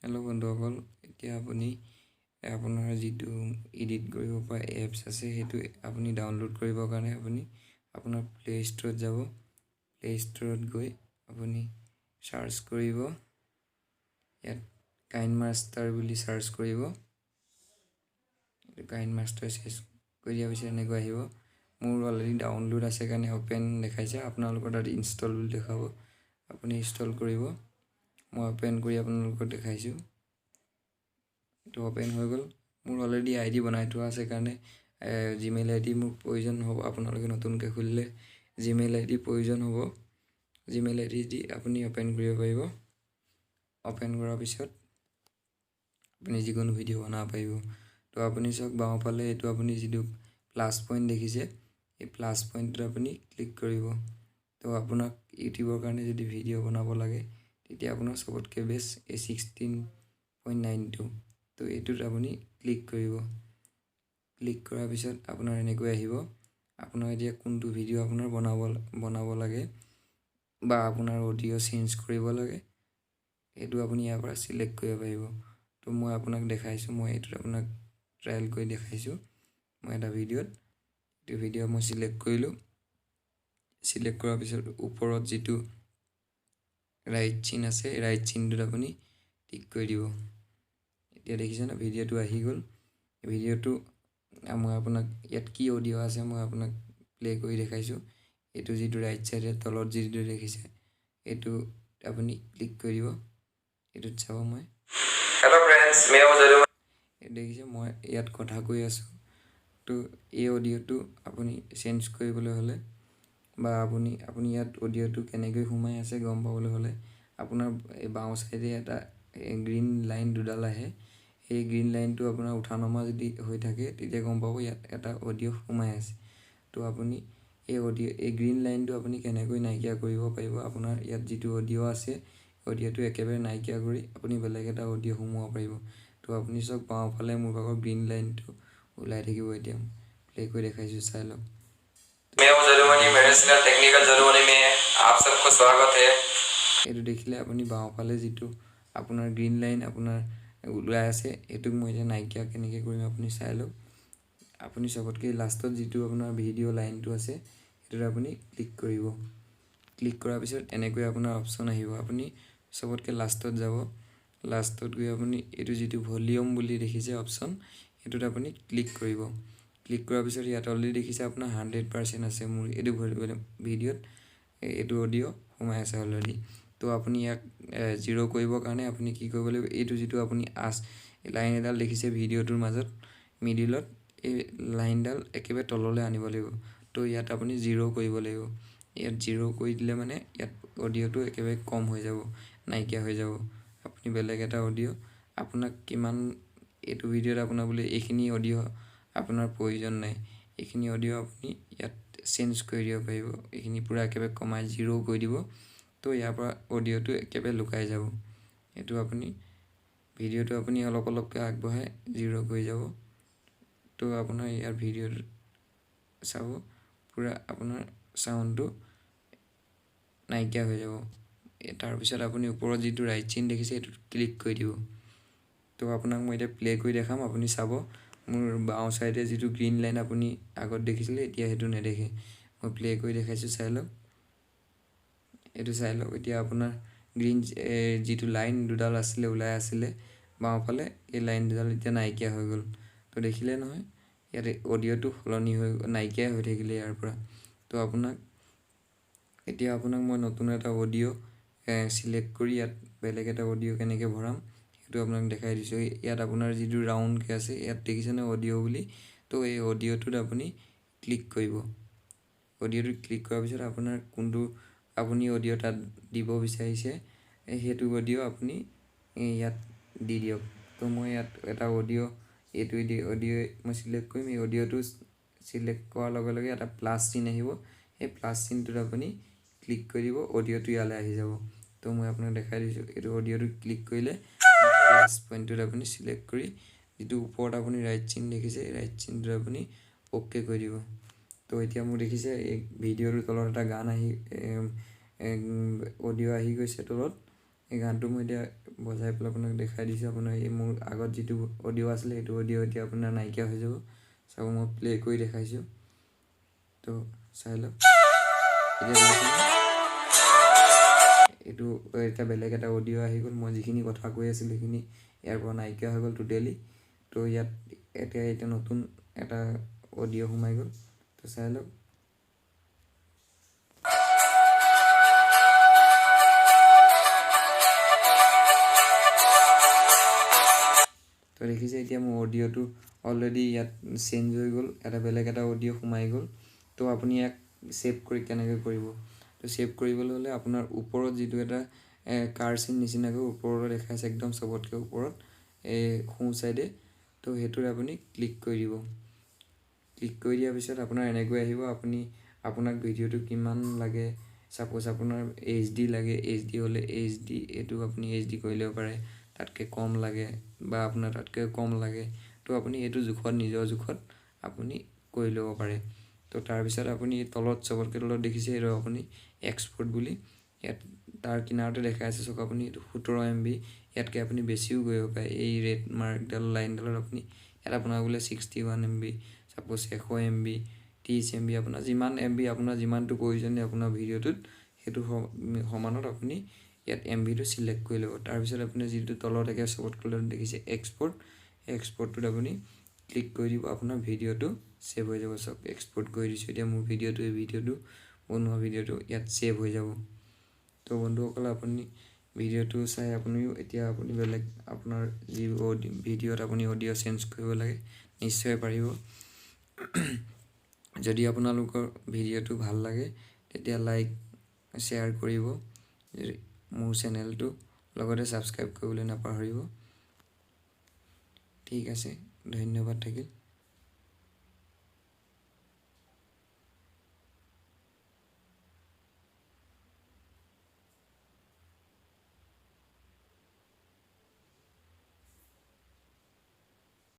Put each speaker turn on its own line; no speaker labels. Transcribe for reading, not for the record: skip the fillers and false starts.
Hello' বন্ধুসকল, এতিয়া আপুনি আপোনাৰ যিটো এডিট কৰিব পৰা এপছ আছে সেইটো আপুনি ডাউনলোড কৰিবৰ কাৰণে আপুনি আপোনাৰ প্লে ষ্ট'ৰত যাব। প্লে ষ্ট'ৰত গৈ আপুনি চাৰ্চ কৰিব, ইয়াত কাইনমাষ্টাৰ বুলি চাৰ্চ কৰিব। কাইনমাষ্টাৰ চাৰ্চ কৰি দিয়াৰ পিছত এনেকৈ আহিব। মোৰ অলৰেডি ডাউনলোড আছে কাৰণে অ'পেন দেখাইছে, আপোনালোকৰ তাত ইনষ্টল বুলি দেখাব। আপুনি ইনষ্টল কৰিব। মই অ'পেন কৰি আপোনালোকক দেখাইছোঁ। এইটো অ'পেন হৈ গ'ল। মোৰ অলৰেডি আই ডি বনাই থোৱা আছে কাৰণে জিমেইল আই ডি মোৰ প্ৰয়োজন হ'ব। আপোনালোকে নতুনকৈ খুলিলে জিমেইল আই ডি প্ৰয়োজন হ'ব। জিমেইল আই ডি দি আপুনি অ'পেন কৰিব পাৰিব। অ'পেন কৰাৰ পিছত আপুনি যিকোনো ভিডিঅ' বনাব পাৰিব। তো আপুনি চাওক বাওঁফালে এইটো আপুনি যিটো প্লাছ পইণ্ট দেখিছে, এই প্লাছ পইণ্টটোত আপুনি ক্লিক কৰিব। তো আপোনাক ইউটিউবৰ কাৰণে যদি ভিডিঅ' বনাব লাগে তেতিয়া আপোনাৰ চবতকৈ বেষ্ট এই 16.92। তো এইটোত আপুনি ক্লিক কৰিব। ক্লিক কৰাৰ পিছত আপোনাৰ এনেকৈ আহিব। আপোনাৰ এতিয়া কোনটো ভিডিঅ' আপোনাৰ বনাব লাগে বা আপোনাৰ অডিঅ' চেঞ্জ কৰিব লাগে এইটো আপুনি ইয়াৰ পৰা চিলেক্ট কৰিব পাৰিব। তো মই আপোনাক দেখাইছোঁ, মই এইটোত আপোনাক ট্ৰায়েল কৰি দেখাইছোঁ। মই এটা ভিডিঅ'ত এইটো ভিডিঅ' মই চিলেক্ট কৰিলোঁ। চিলেক্ট কৰাৰ পিছত ওপৰত যিটো ৰাইট চিন আছে, ৰাইট চিনটোত আপুনি টিক কৰি দিব। এতিয়া দেখিছেনে ভিডিঅ'টো আহি গ'ল। ভিডিঅ'টো মই আপোনাক ইয়াত কি অডিঅ' আছে মই আপোনাক প্লে কৰি দেখাইছোঁ। এইটো যিটো ৰাইট চাইডে তলত যিটো দেখিছে এইটো আপুনি ক্লিক কৰি দিব। এইটোত চাব মই হেল্ল' ফ্ৰেণ্ডছ, দেখিছে মই ইয়াত কথা কৈ আছোঁ। তো এই অডিঅ'টো আপুনি চেঞ্জ কৰিবলৈ হ'লে বা আপুনি ইয়াত অডিঅ'টো কেনেকৈ সোমাই আছে গম পাবলৈ হ'লে আপোনাৰ এই বাওঁ চাইডে এটা গ্ৰীণ লাইন দুডাল আহে। সেই গ্ৰীণ লাইনটো আপোনাৰ উঠা নমা যদি হৈ থাকে তেতিয়া গম পাব ইয়াত এটা অডিঅ' সোমাই আছে। তো আপুনি এই গ্ৰীণ লাইনটো আপুনি কেনেকৈ নাইকিয়া কৰিব পাৰিব, আপোনাৰ ইয়াত যিটো অডিঅ' আছে অডিঅ'টো একেবাৰে নাইকিয়া কৰি আপুনি বেলেগ এটা অডিঅ' সোমোৱাব পাৰিব। তো আপুনি চাওক বাওঁফালে মোৰ ভাগৰ গ্ৰীণ লাইনটো ওলাই থাকিব। এতিয়া প্লে কৰি দেখাইছোঁ, চাই লওক। এইটো দেখিলে আপুনি বাওঁফালে যিটো আপোনাৰ গ্ৰীণ লাইন আপোনাৰ ওলাই আছে এইটোক মই এতিয়া নাইকিয়া কেনেকৈ কৰিম আপুনি চাই লওক। আপুনি চবতকৈ লাষ্টত যিটো আপোনাৰ ভিডিঅ' লাইনটো আছে সেইটোত আপুনি ক্লিক কৰিব। ক্লিক কৰাৰ পিছত এনেকৈ আপোনাৰ অপশ্যন আহিব। আপুনি চবতকৈ লাষ্টত যাব। লাষ্টত গৈ আপুনি এইটো যিটো ভলিউম বুলি দেখিছে অপশ্যন সেইটোত আপুনি ক্লিক কৰিব। ক্লিক কৰাৰ পিছত ইয়াত অলৰেডি দেখিছে আপোনাৰ 100% আছে মোৰ এইটো ভিডিঅ'ত এইটো অডিঅ' সোমাই আছে অলৰেডি। তো আপুনি ইয়াক 0 কৰিবৰ কাৰণে আপুনি কি কৰিব লাগিব, এইটো যিটো আপুনি লাইন এডাল দেখিছে ভিডিঅ'টোৰ মাজত মিডিলত, এই লাইনডাল একেবাৰে তললৈ আনিব লাগিব। তো ইয়াত আপুনি 0 কৰিব লাগিব। ইয়াত 0 কৰি দিলে মানে ইয়াত অডিঅ'টো একেবাৰে কম হৈ যাব, নাইকিয়া হৈ যাব। আপুনি বেলেগ এটা অডিঅ' আপোনাক কিমান এইটো ভিডিঅ'ত আপোনাৰ বোলে এইখিনি অডিঅ' আপোনাৰ প্ৰয়োজন নাই, এইখিনি অডিঅ' আপুনি ইয়াত চেঞ্জ কৰি দিব পাৰিব। এইখিনি পূৰা একেবাৰে কমাই 0 কৰি দিব। তো ইয়াৰ পৰা অডিঅ'টো একেবাৰে লুকাই যাব। এইটো আপুনি ভিডিঅ'টো আপুনি অলপ অলপকৈ আগবঢ়াই 0 কৰি যাব। তো আপোনাৰ ইয়াৰ ভিডিঅ'টো চাব পূৰা আপোনাৰ চাউণ্ডটো নাইকিয়া হৈ যাব। তাৰপিছত আপুনি ওপৰত যিটো ৰাইট চিন দেখিছে এইটোত ক্লিক কৰি দিব। তো আপোনাক মই এতিয়া প্লে কৰি দেখাম, আপুনি চাব। মোৰ বাওঁ চাইডে যিটো গ্ৰীণ লাইন আপুনি আগত দেখিছিলে এতিয়া সেইটো নেদেখে। মই প্লে কৰি দেখাইছোঁ, চাই লওক। এইটো চাই লওক। এতিয়া আপোনাৰ গ্ৰীণ যিটো লাইন দুডাল আছিলে ওলাই আছিলে বাওঁফালে, এই লাইন দুডাল এতিয়া নাইকিয়া হৈ গ'ল। তো দেখিলে নহয় ইয়াতে অডিঅ'টো সলনি নাইকিয়াই হৈ থাকিলে ইয়াৰ পৰা। তো এতিয়া আপোনাক মই নতুন এটা অডিঅ' চিলেক্ট কৰি ইয়াত বেলেগ এটা অডিঅ' কেনেকৈ ভৰাম সেইটো আপোনাক দেখাই দিছোঁ। ইয়াত আপোনাৰ যিটো ৰাউণ্ডকৈ আছে ইয়াত দেখিছেনে অডিঅ' বুলি। তো এই অডিঅ'টোত আপুনি ক্লিক কৰিব। অডিঅ'টোত ক্লিক কৰাৰ পিছত আপোনাৰ কোনটো আপুনি অডিঅ' তাত দিব বিচাৰিছে সেইটো অডিঅ' আপুনি ইয়াত দি দিয়ক। তো মই ইয়াত এটা অডিঅ' অডিঅ' মই চিলেক্ট কৰিম। এই অডিঅ'টো চিলেক্ট কৰাৰ লগে লগে এটা প্লাছ চিন আহিব। সেই প্লাছ চিনটোত আপুনি ক্লিক কৰি দিব, অডিঅ'টো ইয়ালৈ আহি যাব। তো মই আপোনাক দেখাই দিছোঁ। এইটো অডিঅ'টো ক্লিক কৰিলে প্লাছ পইণ্টটোত আপুনি চিলেক্ট কৰি যিটো ওপৰত আপুনি ৰাইট চিন দেখিছে ৰাইট চিনটোত আপুনি অ'কে কৰি দিব। তো এতিয়া মোৰ দেখিছে এই ভিডিঅ'টোৰ তলত এটা গান অডিঅ' আহি গৈছে তলত। এই গানটো মই এতিয়া বজাই পেলাই আপোনাক দেখাই দিছোঁ। আপোনাৰ এই মোৰ আগত যিটো অডিঅ' আছিলে সেইটো অডিঅ' এতিয়া আপোনাৰ নাইকিয়া হৈ যাব। চাব মই প্লে' কৰি দেখাইছোঁ, তো চাই লওক। এইটো এতিয়া বেলেগ এটা অডিঅ' আহি গ'ল। মই যিখিনি কথা কৈ আছিলোঁ সেইখিনি ইয়াৰ পৰা নাইকিয়া হৈ গ'ল টোটেলি। তো ইয়াত এতিয়া নতুন এটা অডিঅ' সোমাই গ'ল, তো চাই লওক। তো দেখিছে এতিয়া মোৰ অডিঅ'টো অলৰেডি ইয়াত চেঞ্জ হৈ গ'ল, এটা বেলেগ এটা অডিঅ' সোমাই গ'ল। তো আপুনি ইয়াক ছেভ কৰি কেনেকৈ কৰিব? তো ছেভ কৰিবলৈ হ'লে আপোনাৰ ওপৰত যিটো এটা কাৰ চিন নিচিনাকৈ ওপৰলৈ দেখাইছে একদম চবতকৈ ওপৰত এই সোঁ চাইডে, তো সেইটোত আপুনি ক্লিক কৰি দিব। ক্লিক কৰি দিয়াৰ পিছত আপোনাৰ এনেকৈ আহিব। আপোনাক ভিডিঅ'টো কিমান লাগে, ছাপ'জ আপোনাৰ HD লাগে, HD হ'লে HD, এইটো আপুনি HD কৰি ল'ব পাৰে। তাতকৈ কম লাগে বা আপোনাৰ তাতকৈ কম লাগে, তো আপুনি এইটো জোখত নিজৰ জোখত আপুনি কৰি ল'ব পাৰে। তো তাৰপিছত আপুনি তলত চবতকৈ তলত দেখিছে এইটো আপুনি এক্সপৰ্ট বুলি, ইয়াত তাৰ কিনাৰতে দেখাই আছে চাওক আপুনি 17 MB। ইয়াতকৈ আপুনি বেছিও কৰিব পাৰে। এই ৰেড মাৰ্কডাল লাইনডালত আপুনি ইয়াত আপোনাৰ বোলে 61 MB, ছাপ'জ 100 MB, 30 MB, আপোনাৰ যিমান MB আপোনাৰ যিমানটো প্ৰয়োজনীয় আপোনাৰ ভিডিঅ'টোত সেইটো সমানত আপুনি ইয়াত MBটো চিলেক্ট কৰি ল'ব। তাৰপিছত আপুনি যিটো তলত একে চবতকৈ তলত দেখিছে এক্সপৰ্ট, এক্সপৰ্টটোত আপুনি ক্লিক কৰি দিব। আপোনাৰ ভিডিঅ'টো ছেভ হৈ যাব। চাওক এক্সপৰ্ট কৰি দিছোঁ। এতিয়া মোৰ এই ভিডিঅ'টো বনোৱা ভিডিঅ'টো ইয়াত ছেভ হৈ যাব। তো বন্ধুসকল আপুনি ভিডিঅ'টো চাই আপুনিও এতিয়া আপুনি বেলেগ আপোনাৰ যি ভিডিঅ'ত আপুনি অডিঅ' চেঞ্জ কৰিব লাগে নিশ্চয় পাৰিব। যদি আপোনালোকৰ ভিডিঅ'টো ভাল লাগে তেতিয়া লাইক শ্বেয়াৰ কৰিব মোৰ চেনেলটো, লগতে ছাবস্ক্ৰাইব কৰিবলৈ নাপাহৰিব। ঠিক আছে, ধন্যবাদ থাকিল।